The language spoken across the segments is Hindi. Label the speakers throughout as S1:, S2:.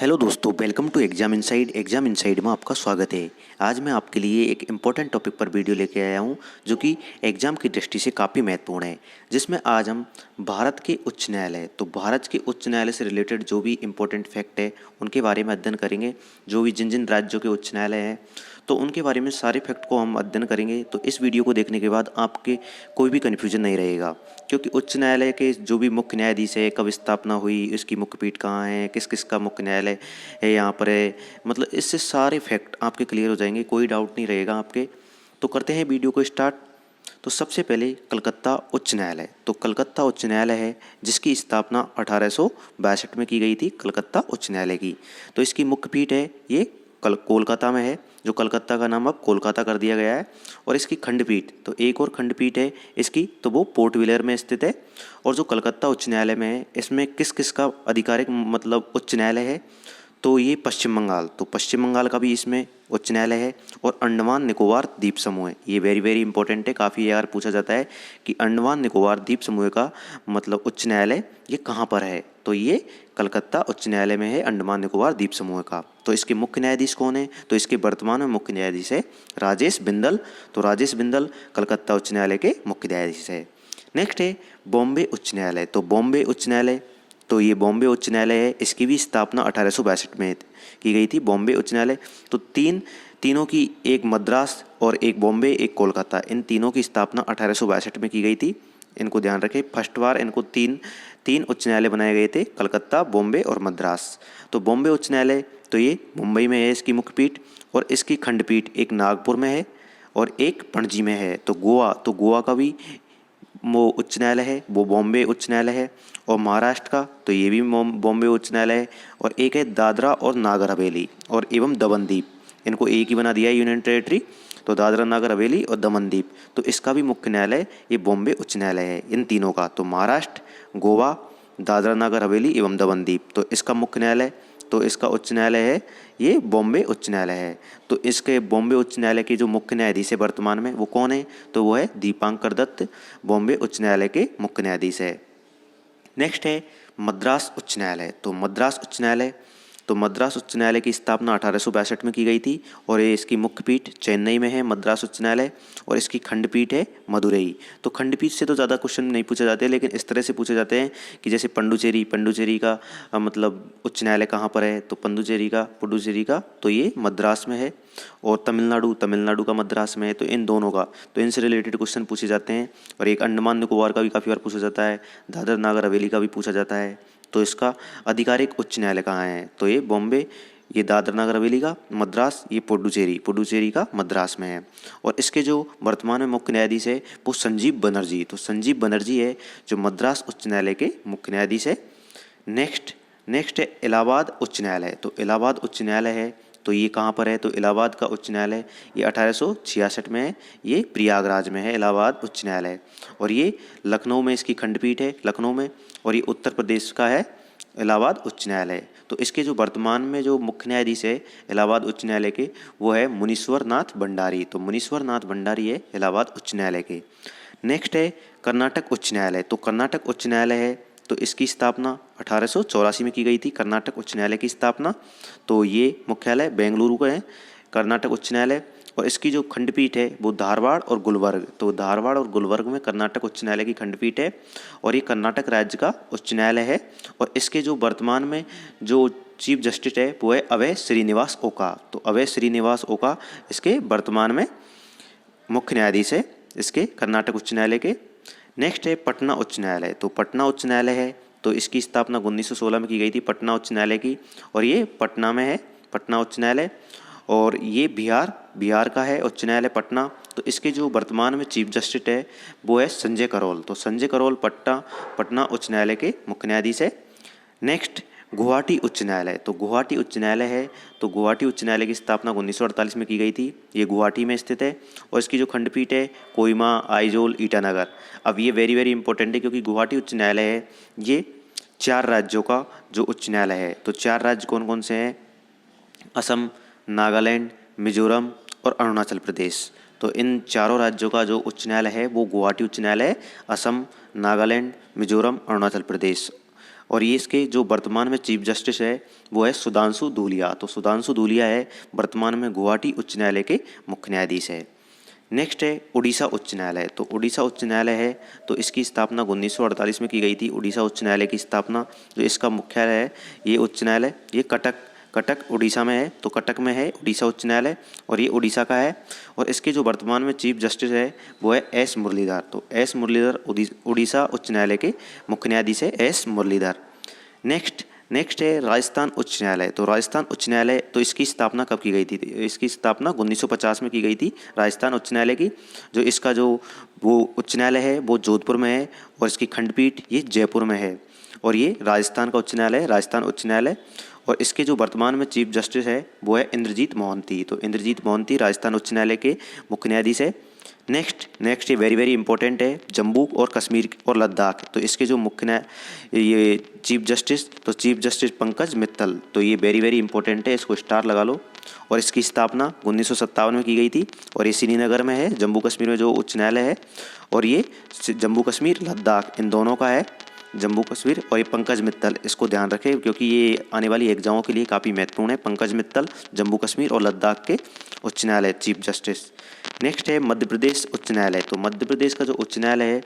S1: हेलो दोस्तों, welcome to exam inside. Exam inside में आपका स्वागत है। आज मैं आपके लिए एक इम्पोर्टेंट टॉपिक पर वीडियो लेके आया हूं, जो कि एग्जाम की दृष्टि से काफ़ी महत्वपूर्ण है, जिसमें आज हम भारत के उच्च न्यायालय भारत के उच्च न्यायालय से रिलेटेड जो भी इम्पोर्टेंट फैक्ट है उनके बारे में अध्ययन करेंगे। जो भी जिन जिन राज्यों के उच्च न्यायालय हैं तो उनके बारे में सारे फैक्ट को हम अध्ययन करेंगे। तो इस वीडियो को देखने के बाद आपके कोई भी कन्फ्यूजन नहीं रहेगा, क्योंकि उच्च न्यायालय के जो भी मुख्य न्यायाधीश है, कब स्थापना हुई, इसकी मुख्य पीठ कहाँ है, किस किस का मुख्य न्यायालय है यहाँ पर है, मतलब इससे सारे फैक्ट आपके क्लियर हो जाएंगे, कोई डाउट नहीं रहेगा आपके। तो करते हैं वीडियो को स्टार्ट। तो सबसे पहले कलकत्ता उच्च न्यायालय। तो कलकत्ता उच्च न्यायालय है जिसकी स्थापना 1862 में की गई थी, कलकत्ता उच्च न्यायालय की। तो इसकी मुख्य पीठ है ये कोलकाता में है, जो कलकत्ता का नाम अब कोलकाता कर दिया गया है। और इसकी खंडपीठ, तो एक और खंडपीठ है इसकी, तो वो पोर्ट ब्लेयर में स्थित है। और जो कलकत्ता उच्च न्यायालय में है, इसमें किस किस का आधिकारिक मतलब उच्च न्यायालय है, तो ये पश्चिम बंगाल, तो पश्चिम बंगाल का भी इसमें उच्च न्यायालय है। और अंडमान निकोबार द्वीप समूह है, ये वेरी वेरी इंपॉर्टेंट है, काफ़ी यार पूछा जाता है कि अंडमान निकोबार द्वीप समूह का मतलब उच्च न्यायालय ये कहाँ पर है, तो ये कलकत्ता उच्च न्यायालय में है, अंडमान निकोबार द्वीप समूह का। तो इसके मुख्य न्यायाधीश कौन है, तो इसके वर्तमान में मुख्य न्यायाधीश है राजेश बिंदल। तो राजेश बिंदल कलकत्ता उच्च न्यायालय के मुख्य न्यायाधीश है। नेक्स्ट है बॉम्बे उच्च न्यायालय। तो बॉम्बे उच्च न्यायालय, तो ये बॉम्बे उच्च न्यायालय है, इसकी भी स्थापना 1862 में की गई थी, बॉम्बे उच्च न्यायालय। तो तीनों की, एक मद्रास और एक बॉम्बे एक कोलकाता, इन तीनों की स्थापना 1862 में की गई थी। इनको ध्यान रखें, फर्स्ट बार इनको तीन उच्च न्यायालय बनाए गए थे, कलकत्ता, बॉम्बे और मद्रास। तो बॉम्बे उच्च न्यायालय तो ये मुंबई में है इसकी मुख्य पीठ, और इसकी खंडपीठ एक नागपुर में है और एक पणजी में है। तो गोवा का भी वो उच्च न्यायालय है, वो बॉम्बे उच्च न्यायालय है। और महाराष्ट्र का तो ये भी बॉम्बे उच्च न्यायालय है। और एक है दादरा और नागर हवेली और एवं दमन द्वीप, इनको एक ही बना दिया है यूनियन टेरिटरी, तो दादरा नागर हवेली और दमन द्वीप, तो इसका भी मुख्य न्यायालय ये बॉम्बे उच्च न्यायालय है। इन तीनों का, तो महाराष्ट्र, गोवा, दादरा नागर हवेली एवं दमन द्वीप, तो इसका मुख्य न्यायालय, तो इसका उच्च न्यायालय है ये बॉम्बे उच्च न्यायालय है। तो इसके बॉम्बे उच्च न्यायालय के जो मुख्य न्यायाधीश है वर्तमान में, वो कौन है, तो वो है दीपांकर दत्त, बॉम्बे उच्च न्यायालय के मुख्य न्यायाधीश है। नेक्स्ट है मद्रास उच्च न्यायालय। तो मद्रास उच्च न्यायालय, तो मद्रास उच्च न्यायालय की स्थापना 1862 में की गई थी, और ये इसकी मुख्य पीठ चेन्नई में है, मद्रास उच्च न्यायालय। और इसकी खंडपीठ है मदुरई। तो खंडपीठ से तो ज़्यादा क्वेश्चन नहीं पूछे जाते, लेकिन इस तरह से पूछे जाते हैं कि जैसे पुडुचेरी का मतलब उच्च न्यायालय कहाँ पर है, तो पुडुचेरी का तो ये मद्रास में है। और तमिलनाडु का मद्रास में है। तो इन दोनों का, तो इनसे रिलेटेड क्वेश्चन पूछे जाते हैं। और एक अंडमान निकोबार का भी काफ़ी बार पूछा जाता है, दादर नागर हवेली का भी पूछा जाता है। तो इसका आधिकारिक उच्च न्यायालय कहाँ है, तो ये बॉम्बे, ये दादर नगर हवेली का, मद्रास ये पुडुचेरी का मद्रास में है। और इसके जो वर्तमान में मुख्य न्यायाधीश है वो संजीव बनर्जी, तो संजीव बनर्जी है जो मद्रास उच्च न्यायालय के मुख्य न्यायाधीश है। नेक्स्ट है इलाहाबाद उच्च न्यायालय। तो इलाहाबाद उच्च न्यायालय है, तो ये कहाँ पर है, तो इलाहाबाद का उच्च न्यायालय ये 1866 में है, ये प्रयागराज में है इलाहाबाद उच्च न्यायालय। और ये लखनऊ में इसकी खंडपीठ है, लखनऊ में। और ये उत्तर प्रदेश का है इलाहाबाद उच्च न्यायालय। तो इसके जो वर्तमान में जो मुख्य न्यायाधीश है इलाहाबाद उच्च न्यायालय के, वो है मुनीश्वर नाथ भंडारी। तो मुनीश्वर नाथ भंडारी है इलाहाबाद उच्च न्यायालय के। नेक्स्ट है कर्नाटक उच्च न्यायालय। तो कर्नाटक उच्च न्यायालय है, तो इसकी स्थापना 1884 में की गई थी, कर्नाटक उच्च न्यायालय की स्थापना। तो ये मुख्यालय बेंगलुरु का है, कर्नाटक उच्च न्यायालय। और इसकी जो खंडपीठ है वो धारवाड़ और गुलबर्ग, तो धारवाड़ और गुलबर्ग में कर्नाटक उच्च न्यायालय की खंडपीठ है। और ये कर्नाटक राज्य का उच्च न्यायालय है। और इसके जो वर्तमान में जो चीफ जस्टिस है वो है अभय श्रीनिवास ओका। तो अभय श्रीनिवास ओका इसके वर्तमान में मुख्य न्यायाधीश है, इसके कर्नाटक उच्च न्यायालय के। नेक्स्ट है पटना उच्च न्यायालय। तो पटना उच्च न्यायालय है, तो इसकी स्थापना 1916 में की गई थी, पटना उच्च न्यायालय की। और ये पटना में है, पटना उच्च न्यायालय। और ये बिहार का है उच्च न्यायालय पटना। तो इसके जो वर्तमान में चीफ जस्टिस है वो है संजय करोल। तो संजय करोल पटना उच्च न्यायालय के मुख्य न्यायाधीश है। नेक्स्ट गुवाहाटी उच्च न्यायालय। तो गुवाहाटी उच्च न्यायालय है, तो गुवाहाटी उच्च न्यायालय की स्थापना 1948 में की गई थी, ये गुवाहाटी में स्थित है। और इसकी जो खंडपीठ है कोहिमा, आइजोल, ईटानगर। अब ये वेरी वेरी इंपॉर्टेंट है, क्योंकि गुवाहाटी उच्च न्यायालय है ये 4 राज्यों का जो उच्च न्यायालय है। तो 4 राज्य कौन कौन से हैं, असम, नागालैंड, मिजोरम और अरुणाचल प्रदेश। तो इन चारों राज्यों का जो उच्च न्यायालय है वो गुवाहाटी उच्च न्यायालय है, असम, नागालैंड, मिजोरम, अरुणाचल प्रदेश। और ये इसके जो वर्तमान में चीफ जस्टिस है वो है सुधांशु धूलिया। तो सुधांशु धूलिया है वर्तमान में गुवाहाटी उच्च न्यायालय के मुख्य न्यायाधीश है। नेक्स्ट है उड़ीसा उच्च न्यायालय। तो उड़ीसा उच्च न्यायालय है तो इसकी स्थापना 1948 में की गई थी। उड़ीसा उच्च न्यायालय की स्थापना, जो इसका मुख्यालय है ये उच्च न्यायालय ये कटक उड़ीसा में है। तो कटक में है उड़ीसा उच्च न्यायालय और ये उड़ीसा का है। और इसके जो वर्तमान में चीफ जस्टिस है वो है एस मुरलीधर। तो एस मुरलीधर उड़ीसा उच्च न्यायालय के मुख्य न्यायाधीश है एस मुरलीधर। नेक्स्ट है राजस्थान उच्च न्यायालय। तो राजस्थान उच्च न्यायालय, तो इसकी स्थापना कब की गई थी? इसकी स्थापना 1950 में की गई थी राजस्थान उच्च न्यायालय की। जो इसका जो वो उच्च न्यायालय है वो जोधपुर में है और इसकी खंडपीठ ये जयपुर में है। और ये राजस्थान का उच्च न्यायालय है, राजस्थान उच्च न्यायालय। और इसके जो वर्तमान में चीफ जस्टिस है वो है इंद्रजीत मोहंती। तो इंद्रजीत मोहंती राजस्थान उच्च न्यायालय के मुख्य न्यायाधीश है। नेक्स्ट ये वेरी वेरी इंपॉर्टेंट है जम्मू और कश्मीर और लद्दाख। तो इसके जो ये चीफ जस्टिस पंकज मित्तल। तो ये वेरी वेरी इंपॉर्टेंट है, इसको स्टार लगा लो। और इसकी स्थापना 1957 में की गई थी और ये श्रीनगर में है, जम्मू कश्मीर में जो उच्च न्यायालय है। और ये जम्मू कश्मीर लद्दाख इन दोनों का है, जम्मू कश्मीर। और ये पंकज मित्तल, इसको ध्यान रखें क्योंकि ये आने वाली एग्जामों के लिए काफ़ी महत्वपूर्ण है। पंकज मित्तल जम्मू कश्मीर और लद्दाख के उच्च न्यायालय चीफ जस्टिस। नेक्स्ट है मध्य प्रदेश उच्च न्यायालय। तो मध्य प्रदेश का जो उच्च न्यायालय है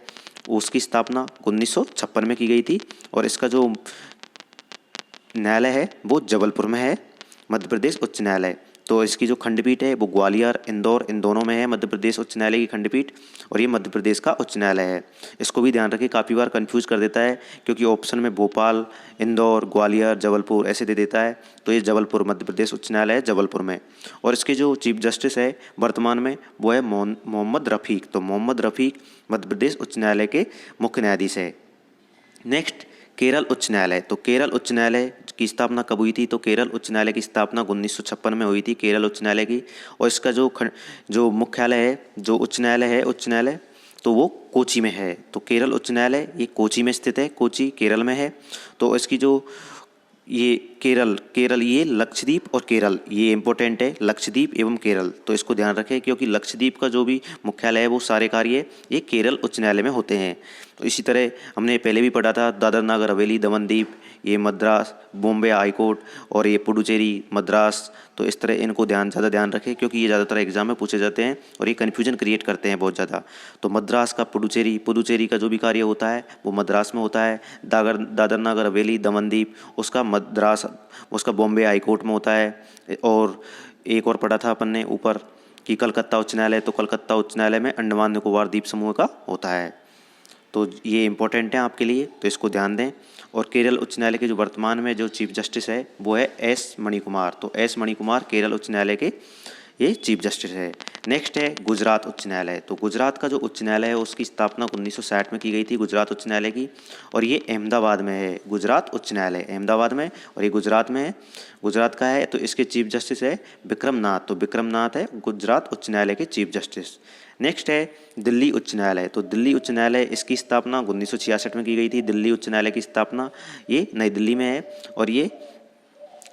S1: उसकी स्थापना 1956 में की गई थी और इसका जो न्यायालय है वो जबलपुर में है, मध्य प्रदेश उच्च न्यायालय। तो इसकी जो खंडपीठ है वो ग्वालियर इंदौर इन दोनों में है, मध्य प्रदेश उच्च न्यायालय की खंडपीठ। और ये मध्य प्रदेश का उच्च न्यायालय है। इसको भी ध्यान रखिए, काफ़ी बार कंफ्यूज कर देता है क्योंकि ऑप्शन में भोपाल, इंदौर, ग्वालियर, जबलपुर ऐसे दे देता है। तो ये जबलपुर मध्य प्रदेश उच्च न्यायालय है, जबलपुर में। और इसके जो चीफ जस्टिस है वर्तमान में वो है मोहम्मद रफ़ीक। तो मोहम्मद रफ़ीक मध्य प्रदेश उच्च न्यायालय के मुख्य न्यायाधीश है। नेक्स्ट केरल उच्च न्यायालय। तो केरल उच्च न्यायालय की स्थापना कब हुई थी? तो केरल उच्च न्यायालय की स्थापना 1956 में हुई थी, केरल उच्च न्यायालय की। और इसका जो मुख्यालय है, जो उच्च न्यायालय तो वो कोची में है। तो केरल उच्च न्यायालय ये कोची में स्थित है, कोची केरल में है। तो इसकी जो ये केरल ये लक्षद्वीप और केरल ये इंपॉर्टेंट है, लक्षद्वीप एवं केरल। तो इसको ध्यान रखें क्योंकि लक्षद्वीप का जो भी मुख्यालय है वो सारे कार्य ये केरल उच्च न्यायालय में होते हैं। तो इसी तरह हमने पहले भी पढ़ा था दादर नागर हवेली दमन दीव ये मद्रास बॉम्बे हाई कोर्ट और ये पुडुचेरी मद्रास। तो इस तरह इनको ज़्यादा ध्यान रखें क्योंकि ये ज़्यादातर एग्जाम में पूछे जाते हैं और ये कन्फ्यूजन क्रिएट करते हैं बहुत ज़्यादा। तो मद्रास का पुडुचेरी का जो भी कार्य होता है वो मद्रास में होता है। दादर नागर हवेली दमन दीव उसका मद्रास उसका बॉम्बे हाई कोर्ट में होता है। और एक और पढ़ा था अपन ने ऊपर कि कलकत्ता उच्च न्यायालय, तो कलकत्ता उच्च न्यायालय में अंडमान निकोबार द्वीप समूह का होता है। तो ये इंपॉर्टेंट है आपके लिए, तो इसको ध्यान दें। और केरल उच्च न्यायालय के जो वर्तमान में जो चीफ जस्टिस है वो है एस मणिकुमार। तो एस मणिकुमार केरल उच्च न्यायालय के ये चीफ जस्टिस है। नेक्स्ट है गुजरात उच्च न्यायालय। तो गुजरात का जो उच्च न्यायालय है उसकी स्थापना 1960 में की गई थी, गुजरात उच्च न्यायालय की। और ये अहमदाबाद में है, गुजरात उच्च न्यायालय अहमदाबाद में और ये गुजरात में है, गुजरात का है। तो इसके चीफ जस्टिस है विक्रम नाथ। तो विक्रम नाथ है गुजरात उच्च न्यायालय के चीफ जस्टिस। नेक्स्ट है दिल्ली उच्च न्यायालय। तो दिल्ली उच्च न्यायालय इसकी स्थापना 1966 में की गई थी। दिल्ली उच्च न्यायालय की स्थापना ये नई दिल्ली में है। और ये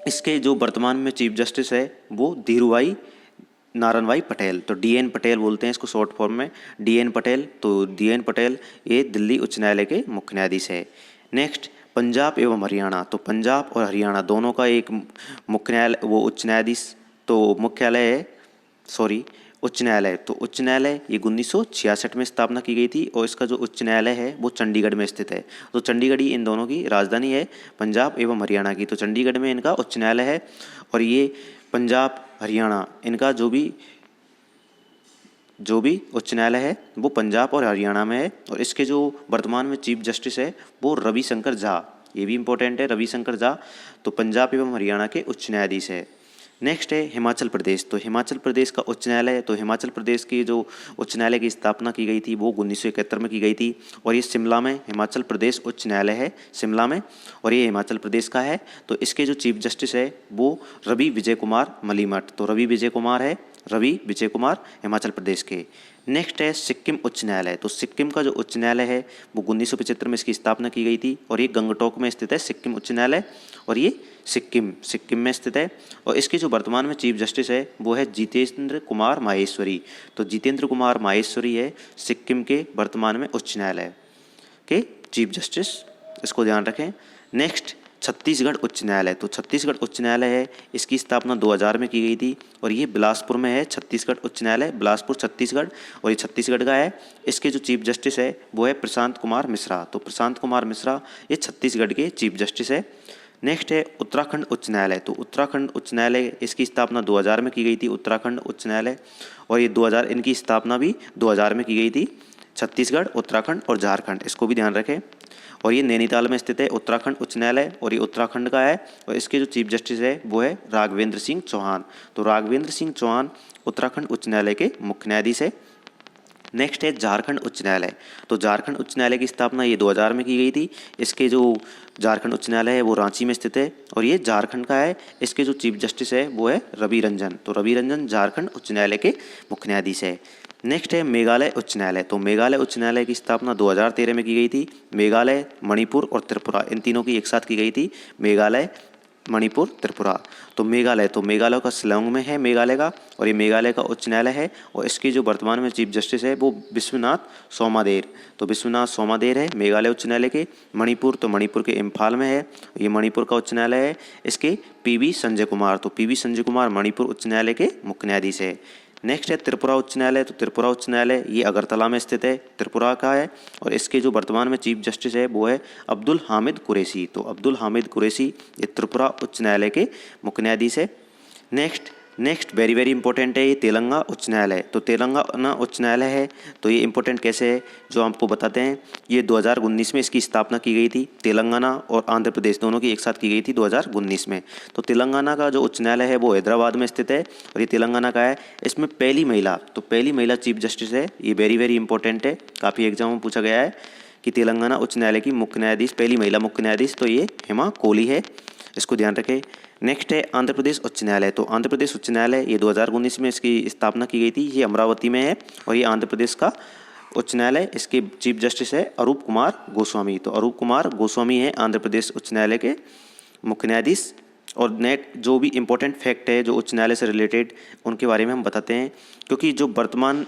S1: इसके जो वर्तमान में चीफ जस्टिस है वो धीरूभाई नारायण पटेल। तो डीएन पटेल बोलते हैं इसको शॉर्ट फॉर्म में, डीएन पटेल। तो डीएन पटेल ये दिल्ली उच्च न्यायालय के मुख्य न्यायाधीश है। नेक्स्ट पंजाब एवं हरियाणा। तो पंजाब और हरियाणा दोनों का एक मुख्य न्यायालय वो उच्च न्यायाधीश तो मुख्यालय है उच्च न्यायालय। तो उच्च न्यायालय ये 1966 में स्थापना की गई थी और इसका जो उच्च न्यायालय है वो चंडीगढ़ में स्थित है। तो चंडीगढ़ ही इन दोनों की राजधानी है, पंजाब एवं हरियाणा की। तो चंडीगढ़ में इनका उच्च न्यायालय है। और ये पंजाब हरियाणा इनका जो भी उच्च न्यायालय है वो पंजाब और हरियाणा में है। और इसके जो वर्तमान में चीफ जस्टिस है वो रविशंकर झा, ये भी इंपॉर्टेंट है, रविशंकर झा। तो पंजाब एवं हरियाणा के उच्च न्यायाधीश है। नेक्स्ट है हिमाचल प्रदेश। तो हिमाचल प्रदेश का उच्च न्यायालय, तो हिमाचल प्रदेश की जो उच्च न्यायालय की स्थापना की गई थी वो 1971 में की गई थी। और ये शिमला में हिमाचल प्रदेश उच्च न्यायालय है, शिमला में। और ये हिमाचल प्रदेश का है। तो इसके जो चीफ जस्टिस है वो रवि विजय कुमार मलीमठ। तो रवि विजय कुमार हिमाचल प्रदेश के। नेक्स्ट है सिक्किम उच्च न्यायालय। तो सिक्किम का जो उच्च न्यायालय है वो 1975 में इसकी स्थापना की गई थी। और ये गंगटोक में स्थित है सिक्किम उच्च न्यायालय। और ये सिक्किम में स्थित है। और इसके जो वर्तमान में चीफ जस्टिस है वो है जितेंद्र कुमार माहेश्वरी। तो जितेंद्र कुमार माहेश्वरी है सिक्किम के वर्तमान में उच्च न्यायालय के चीफ जस्टिस, इसको ध्यान रखें। नेक्स्ट छत्तीसगढ़ उच्च न्यायालय। तो छत्तीसगढ़ उच्च न्यायालय है, इसकी स्थापना 2000 में की गई थी और ये बिलासपुर में है। छत्तीसगढ़ उच्च न्यायालय बिलासपुर छत्तीसगढ़, और ये छत्तीसगढ़ का है। इसके जो चीफ जस्टिस है वो है प्रशांत कुमार मिश्रा। तो प्रशांत कुमार मिश्रा ये छत्तीसगढ़ के चीफ जस्टिस है। नेक्स्ट है उत्तराखंड उच्च न्यायालय। तो उत्तराखंड उच्च न्यायालय, इसकी स्थापना 2000 में की गई थी, उत्तराखंड उच्च न्यायालय, और ये 2000 इनकी स्थापना भी 2000 में की गई थी। छत्तीसगढ़, उत्तराखंड और झारखंड, इसको भी ध्यान रखें। और ये नैनीताल में स्थित है उत्तराखंड उच्च न्यायालय, और ये उत्तराखंड का है, और इसके जो चीफ जस्टिस है वो है राघवेंद्र सिंह चौहान। तो राघवेंद्र सिंह चौहान उत्तराखंड उच्च न्यायालय के मुख्य न्यायाधीश है। नेक्स्ट है झारखंड उच्च न्यायालय। तो झारखंड उच्च न्यायालय की स्थापना ये 2000 में की गई थी। इसके जो झारखंड उच्च न्यायालय है वो रांची में स्थित है, और ये झारखंड का है। इसके जो चीफ जस्टिस है वो है रवि रंजन। तो रवि रंजन झारखंड उच्च न्यायालय के मुख्य न्यायाधीश है। नेक्स्ट है मेघालय उच्च न्यायालय। तो मेघालय उच्च न्यायालय की स्थापना 2013 में की गई थी। मेघालय, मणिपुर और त्रिपुरा, इन तीनों की एक साथ की गई थी, मेघालय, मणिपुर, त्रिपुरा। तो मेघालय का शिलांग में है मेघालय का, और ये मेघालय का उच्च न्यायालय है। और इसकी जो वर्तमान में चीफ जस्टिस है वो विश्वनाथ सोमादेर। तो विश्वनाथ सोमादेर है मेघालय उच्च न्यायालय के। मणिपुर, तो मणिपुर के इम्फाल में है, ये मणिपुर का उच्च न्यायालय है। इसके पीवी संजय कुमार। तो पीवी संजय कुमार मणिपुर उच्च न्यायालय के मुख्य न्यायाधीश है। नेक्स्ट है त्रिपुरा उच्च न्यायालय। तो त्रिपुरा उच्च न्यायालय ये अगरतला में स्थित है, त्रिपुरा का है, और इसके जो वर्तमान में चीफ जस्टिस है वो है अब्दुल हामिद कुरैशी। तो अब्दुल हामिद कुरैशी ये त्रिपुरा उच्च न्यायालय के मुख्य न्यायाधीश है। नेक्स्ट वेरी वेरी इंपॉर्टेंट है ये तेलंगाना उच्च न्यायालय। तो तेलंगाना उच्च न्यायालय है, तो ये इंपॉर्टेंट कैसे है जो आपको बताते हैं। ये 2019 में इसकी स्थापना की गई थी। तेलंगाना और आंध्र प्रदेश दोनों की एक साथ की गई थी 2019 में। तो तेलंगाना का जो उच्च न्यायालय है वो हैदराबाद में स्थित है, और ये तेलंगाना का है। इसमें पहली महिला चीफ जस्टिस है। ये वेरी वेरी इंपॉर्टेंट है, काफ़ी एग्जाम में पूछा गया है कि तेलंगाना उच्च न्यायालय की मुख्य न्यायाधीश, पहली महिला मुख्य न्यायाधीश, तो ये हेमा कोहली है, इसको ध्यान रखें। नेक्स्ट है आंध्र प्रदेश उच्च न्यायालय। तो आंध्र प्रदेश उच्च न्यायालय ये 2019 में इसकी स्थापना की गई थी। ये अमरावती में है, और ये आंध्र प्रदेश का उच्च न्यायालय। इसके चीफ जस्टिस है अरूप कुमार गोस्वामी। तो अरूप कुमार गोस्वामी है आंध्र प्रदेश उच्च न्यायालय के मुख्य न्यायाधीश। और जो भी इंपॉर्टेंट फैक्ट है जो उच्च न्यायालय से रिलेटेड, उनके बारे में हम बताते हैं। क्योंकि जो वर्तमान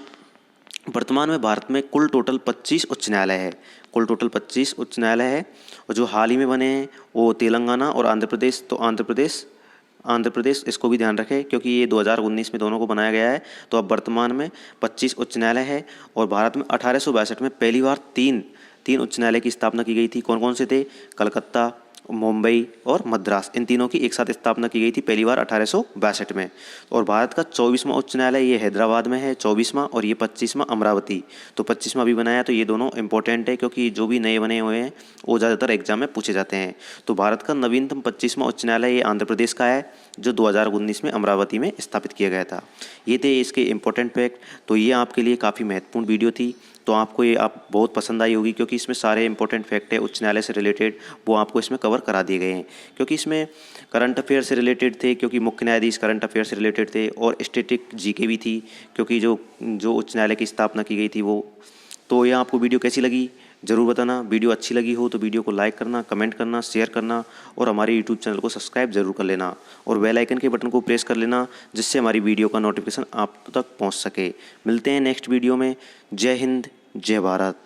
S1: में भारत में कुल टोटल 25 उच्च न्यायालय है, कुल टोटल 25 उच्च न्यायालय है। और जो हाल ही में बने हैं वो तेलंगाना और आंध्र प्रदेश। तो आंध्र प्रदेश इसको भी ध्यान रखें, क्योंकि ये 2019 में दोनों को बनाया गया है। तो अब वर्तमान में 25 उच्च न्यायालय है, और भारत में 1862 में पहली बार तीन उच्च न्यायालय की स्थापना की गई थी। कौन कौन से थे? कलकत्ता, मुंबई और मद्रास, इन तीनों की एक साथ स्थापना की गई थी पहली बार 1862 में। और भारत का 24वां उच्च न्यायालय ये हैदराबाद में है, 24वां, और ये 25वां अमरावती। तो 25वां भी बनाया। तो ये दोनों इंपॉर्टेंट है, क्योंकि जो भी नए बने हुए हैं वो ज़्यादातर एग्जाम में पूछे जाते हैं। तो भारत का नवीनतम 25वां उच्च न्यायालय ये आंध्र प्रदेश का है, जो 2019 में अमरावती में स्थापित किया गया था। ये थे इसके इंपॉर्टेंट फैक्ट। तो ये आपके लिए काफ़ी महत्वपूर्ण वीडियो थी। तो आपको ये बहुत पसंद आई होगी, क्योंकि इसमें सारे इंपॉर्टेंट फैक्ट है उच्च न्यायालय से रिलेटेड, वो आपको इसमें कवर करा दिए गए हैं। क्योंकि इसमें करंट अफेयर से रिलेटेड थे, क्योंकि मुख्य न्यायाधीश करंट अफेयर से रिलेटेड थे, और स्टैटिक जीके भी थी, क्योंकि जो उच्च न्यायालय की स्थापना की गई थी वो। तो ये आपको वीडियो कैसी लगी ज़रूर बताना। वीडियो अच्छी लगी हो तो वीडियो को लाइक करना, कमेंट करना, शेयर करना, और हमारे यूट्यूब चैनल को सब्सक्राइब जरूर कर लेना, और बेल आइकन के बटन को प्रेस कर लेना, जिससे हमारी वीडियो का नोटिफिकेशन आप तक पहुंच सके। मिलते हैं नेक्स्ट वीडियो में। जय हिंद, जय भारत।